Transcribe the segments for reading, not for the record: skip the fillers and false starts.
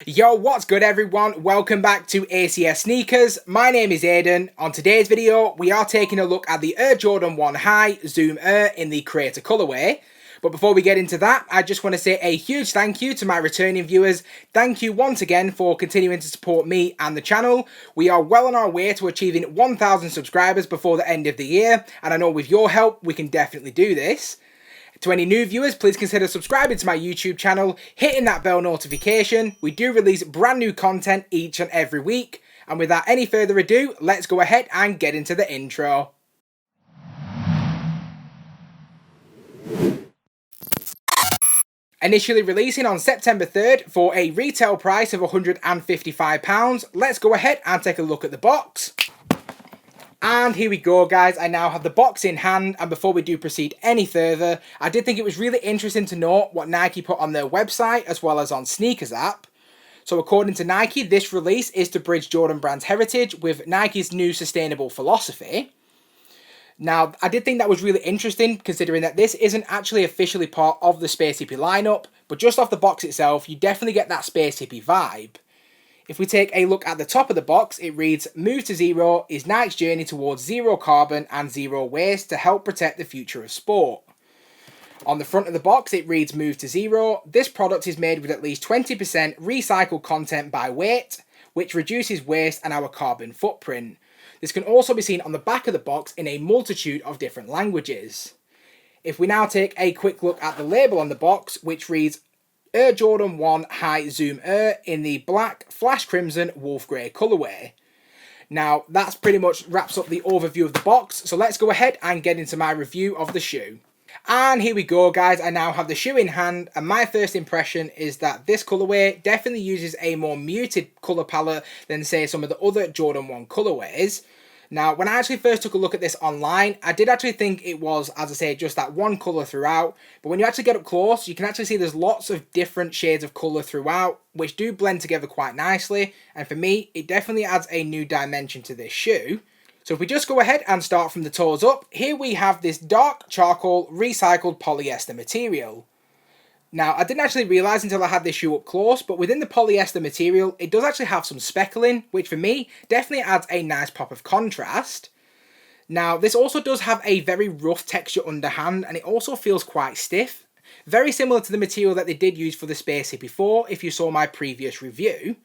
Yo, what's good everyone? Welcome back to ACS Sneakers. My name is Aiden. On today's video, we are taking a look at the Air Jordan 1 High Zoom Air in the Creator colorway. But before we get into that, I just want to say a huge thank you to my returning viewers. Thank you once again for continuing to support me and the channel. We are well on our way to achieving 1,000 subscribers before the end of the year, and I know with your help, we can definitely do this. To any new viewers, please consider subscribing to my YouTube channel, hitting that bell notification. We do release brand new content each and every week. And without any further ado, let's go ahead and get into the intro. Initially releasing on September 3rd for a retail price of £155, let's go ahead and take a look at the box. And here we go guys, I now have the box in hand, and before we do proceed any further, I did think it was really interesting to know what Nike put on their website as well as on Sneakers app. So according to Nike, this release is to bridge Jordan Brand's heritage with Nike's new sustainable philosophy. Now, I did think that was really interesting considering that this isn't actually officially part of the Space Hippie lineup, but just off the box itself, you definitely get that Space Hippie vibe. If we take a look at the top of the box, it reads, "Move to Zero is Nike's journey towards zero carbon and zero waste to help protect the future of sport." On the front of the box, it reads, "Move to Zero. This product is made with at least 20% recycled content by weight, which reduces waste and our carbon footprint." This can also be seen on the back of the box in a multitude of different languages. If we now take a quick look at the label on the box, which reads, Air Jordan 1 High Zoom Air in the black flash crimson wolf grey colourway. Now that's pretty much wraps up the overview of the box, so let's go ahead and get into my review of the shoe. And here we go guys, I now have the shoe in hand, and my first impression is that this colourway definitely uses a more muted colour palette than say some of the other Jordan 1 colourways. Now, when I actually first took a look at this online, I did actually think it was, as I say, just that one colour throughout. But when you actually get up close, you can actually see there's lots of different shades of colour throughout, which do blend together quite nicely. And for me, it definitely adds a new dimension to this shoe. So if we just go ahead and start from the toes up, here we have this dark charcoal recycled polyester material. Now, I didn't actually realise until I had this shoe up close, but within the polyester material, it does actually have some speckling, which for me, definitely adds a nice pop of contrast. Now, this also does have a very rough texture underhand, and it also feels quite stiff. Very similar to the material that they did use for the Space Hippie 4, if you saw my previous review.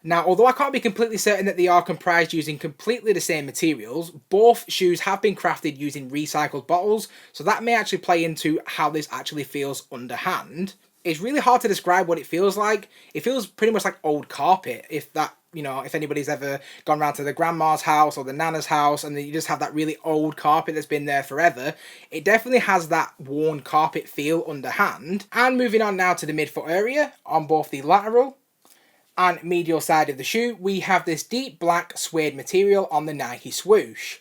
Now, although I can't be completely certain that they are comprised using completely the same materials, both shoes have been crafted using recycled bottles, so that may actually play into how this actually feels underhand. It's really hard to describe what it feels like. It feels pretty much like old carpet, if anybody's ever gone round to the grandma's house or the nana's house and you just have that really old carpet that's been there forever. It definitely has that worn carpet feel underhand. And moving on now to the midfoot area, on both the lateral and medial side of the shoe, we have this deep black suede material on the Nike swoosh.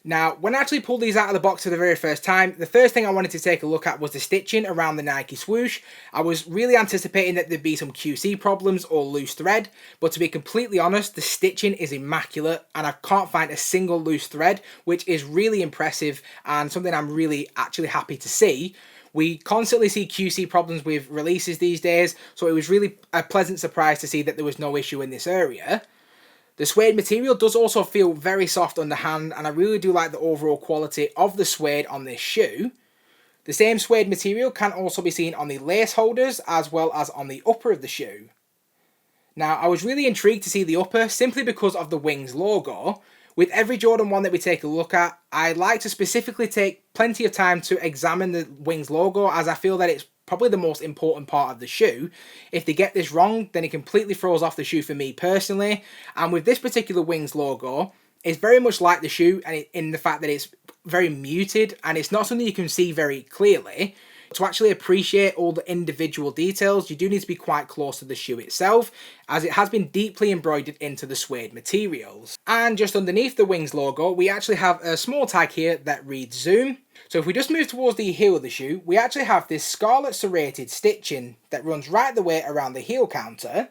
Now, when I actually pulled these out of the box for the very first time, the first thing I wanted to take a look at was the stitching around the Nike swoosh. I was really anticipating that there'd be some QC problems or loose thread, but to be completely honest, the stitching is immaculate and I can't find a single loose thread, which is really impressive and something I'm really actually happy to see. We constantly see QC problems with releases these days, so it was really a pleasant surprise to see that there was no issue in this area. The suede material does also feel very soft underhand, and I really do like the overall quality of the suede on this shoe. The same suede material can also be seen on the lace holders as well as on the upper of the shoe. Now, I was really intrigued to see the upper simply because of the Wings logo. With every Jordan 1 that we take a look at, I like to specifically take plenty of time to examine the Wings logo, as I feel that it's probably the most important part of the shoe. If they get this wrong, then it completely throws off the shoe for me personally. And with this particular Wings logo, it's very much like the shoe and in the fact that it's very muted and it's not something you can see very clearly. To actually appreciate all the individual details, you do need to be quite close to the shoe itself, as it has been deeply embroidered into the suede materials. And just underneath the Wings logo, we actually have a small tag here that reads Zoom. So if we just move towards the heel of the shoe, we actually have this scarlet serrated stitching that runs right the way around the heel counter.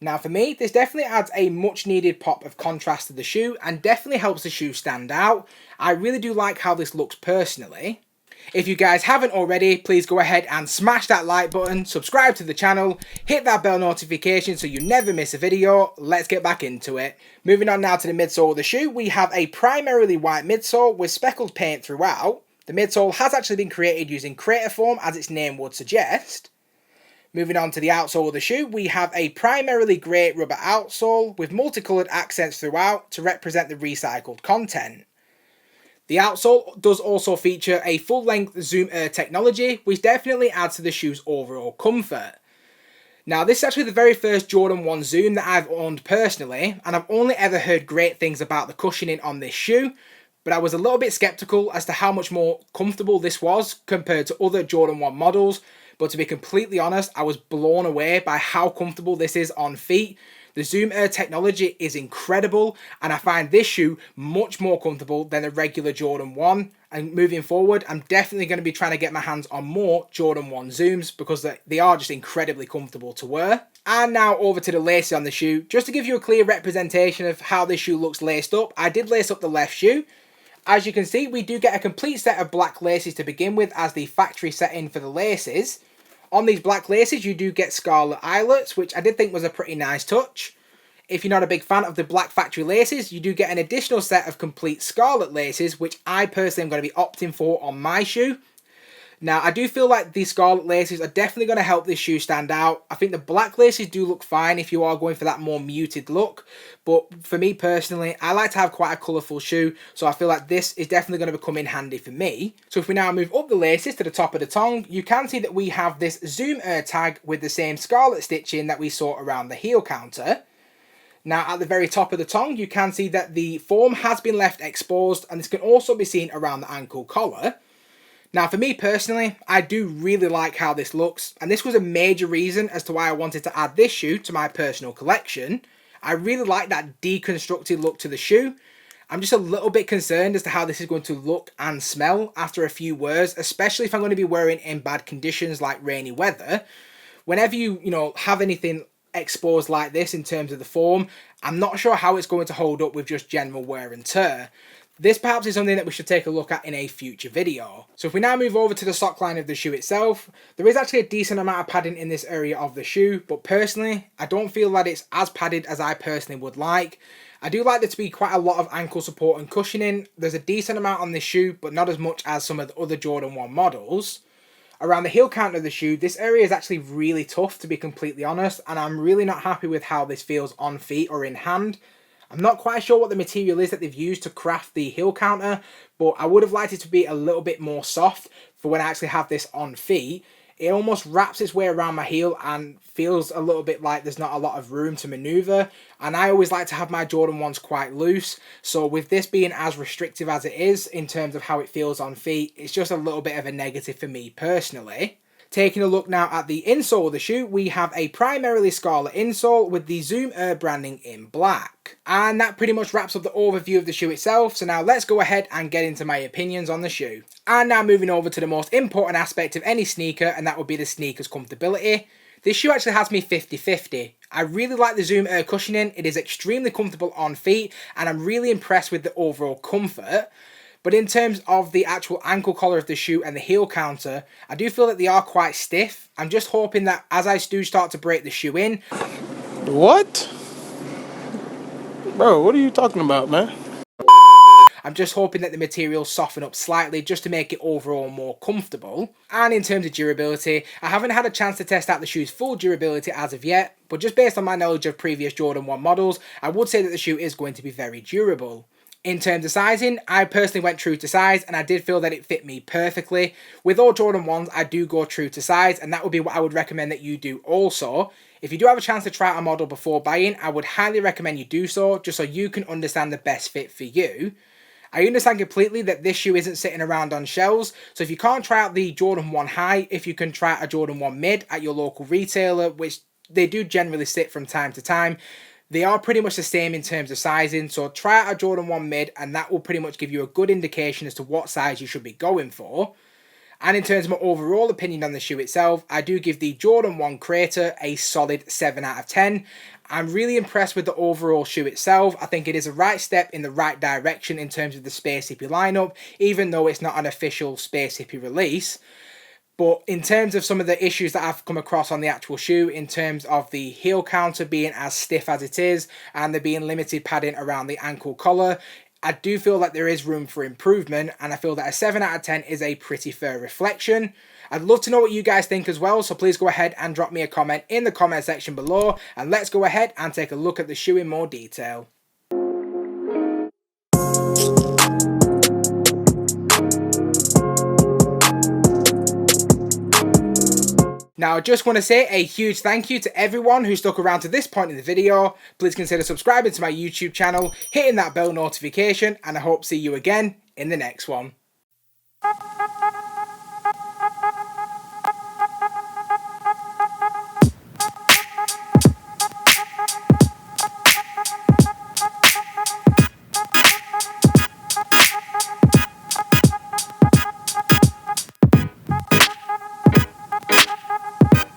Now for me, this definitely adds a much needed pop of contrast to the shoe and definitely helps the shoe stand out. I really do like how this looks personally. If you guys haven't already, please go ahead and smash that like button, subscribe to the channel, hit that bell notification so you never miss a video. Let's get back into it. Moving on now to the midsole of the shoe, we have a primarily white midsole with speckled paint throughout. The midsole has actually been created using crater foam, as its name would suggest. Moving on to the outsole of the shoe, we have a primarily grey rubber outsole with multicoloured accents throughout to represent the recycled content. The outsole does also feature a full-length Zoom Air technology, which definitely adds to the shoe's overall comfort. Now, this is actually the very first Jordan 1 Zoom that I've owned personally, and I've only ever heard great things about the cushioning on this shoe, but I was a little bit skeptical as to how much more comfortable this was compared to other Jordan 1 models, but to be completely honest, I was blown away by how comfortable this is on feet. The Zoom Air technology is incredible, and I find this shoe much more comfortable than the regular Jordan 1. And moving forward, I'm definitely going to be trying to get my hands on more Jordan 1 Zooms because they are just incredibly comfortable to wear. And now over to the laces on the shoe. Just to give you a clear representation of how this shoe looks laced up, I did lace up the left shoe. As you can see, we do get a complete set of black laces to begin with as the factory setting for the laces. On these black laces, you do get scarlet eyelets, which I did think was a pretty nice touch. If you're not a big fan of the black factory laces, you do get an additional set of complete scarlet laces, which I personally am going to be opting for on my shoe. Now, I do feel like these scarlet laces are definitely going to help this shoe stand out. I think the black laces do look fine if you are going for that more muted look. But for me personally, I like to have quite a colourful shoe. So I feel like this is definitely going to come in handy for me. So if we now move up the laces to the top of the tongue, you can see that we have this Zoom Air tag with the same scarlet stitching that we saw around the heel counter. Now at the very top of the tongue, you can see that the foam has been left exposed, and this can also be seen around the ankle collar. Now for me personally, I do really like how this looks, and this was a major reason as to why I wanted to add this shoe to my personal collection. I really like that deconstructed look to the shoe. I'm just a little bit concerned as to how this is going to look and smell after a few wears, especially if I'm going to be wearing in bad conditions like rainy weather. Whenever you have anything exposed like this in terms of the form, I'm not sure how it's going to hold up with just general wear and tear. This perhaps is something that we should take a look at in a future video. So if we now move over to the sock line of the shoe itself, there is actually a decent amount of padding in this area of the shoe, but personally, I don't feel that it's as padded as I personally would like. I do like there to be quite a lot of ankle support and cushioning. There's a decent amount on this shoe, but not as much as some of the other Jordan 1 models. Around the heel counter of the shoe, this area is actually really tough, to be completely honest, and I'm really not happy with how this feels on feet or in hand. I'm not quite sure what the material is that they've used to craft the heel counter, but I would have liked it to be a little bit more soft for when I actually have this on feet. It almost wraps its way around my heel and feels a little bit like there's not a lot of room to maneuver. And I always like to have my Jordan 1s quite loose. So with this being as restrictive as it is in terms of how it feels on feet, it's just a little bit of a negative for me personally. Taking a look now at the insole of the shoe, we have a primarily scarlet insole with the Zoom Air branding in black. And that pretty much wraps up the overview of the shoe itself, so now let's go ahead and get into my opinions on the shoe. And now moving over to the most important aspect of any sneaker, and that would be the sneaker's comfortability. This shoe actually has me 50-50. I really like the Zoom Air cushioning, it is extremely comfortable on feet, and I'm really impressed with the overall comfort. But in terms of the actual ankle collar of the shoe and the heel counter, I do feel that they are quite stiff. I'm just hoping that as I do start to break the shoe in... What? Bro, what are you talking about, man? I'm just hoping that the materials soften up slightly just to make it overall more comfortable. And in terms of durability, I haven't had a chance to test out the shoe's full durability as of yet, but just based on my knowledge of previous Jordan 1 models, I would say that the shoe is going to be very durable. In terms of sizing, I personally went true to size, and I did feel that it fit me perfectly. With all Jordan 1s, I do go true to size, and that would be what I would recommend that you do also. If you do have a chance to try out a model before buying, I would highly recommend you do so, just so you can understand the best fit for you. I understand completely that this shoe isn't sitting around on shelves, so if you can't try out the Jordan 1 High, if you can try out a Jordan 1 Mid at your local retailer, which they do generally sit from time to time, they are pretty much the same in terms of sizing, so try out a Jordan 1 Mid and that will pretty much give you a good indication as to what size you should be going for. And in terms of my overall opinion on the shoe itself, I do give the Jordan 1 Crater a solid 7 out of 10. I'm really impressed with the overall shoe itself. I think it is a right step in the right direction in terms of the Space Hippie lineup, even though it's not an official Space Hippie release. But in terms of some of the issues that I've come across on the actual shoe, in terms of the heel counter being as stiff as it is, and there being limited padding around the ankle collar, I do feel like there is room for improvement, and I feel that a 7 out of 10 is a pretty fair reflection. I'd love to know what you guys think as well, so please go ahead and drop me a comment in the comment section below, and let's go ahead and take a look at the shoe in more detail. Now, I just want to say a huge thank you to everyone who stuck around to this point in the video. Please consider subscribing to my YouTube channel, hitting that bell notification, and I hope to see you again in the next one.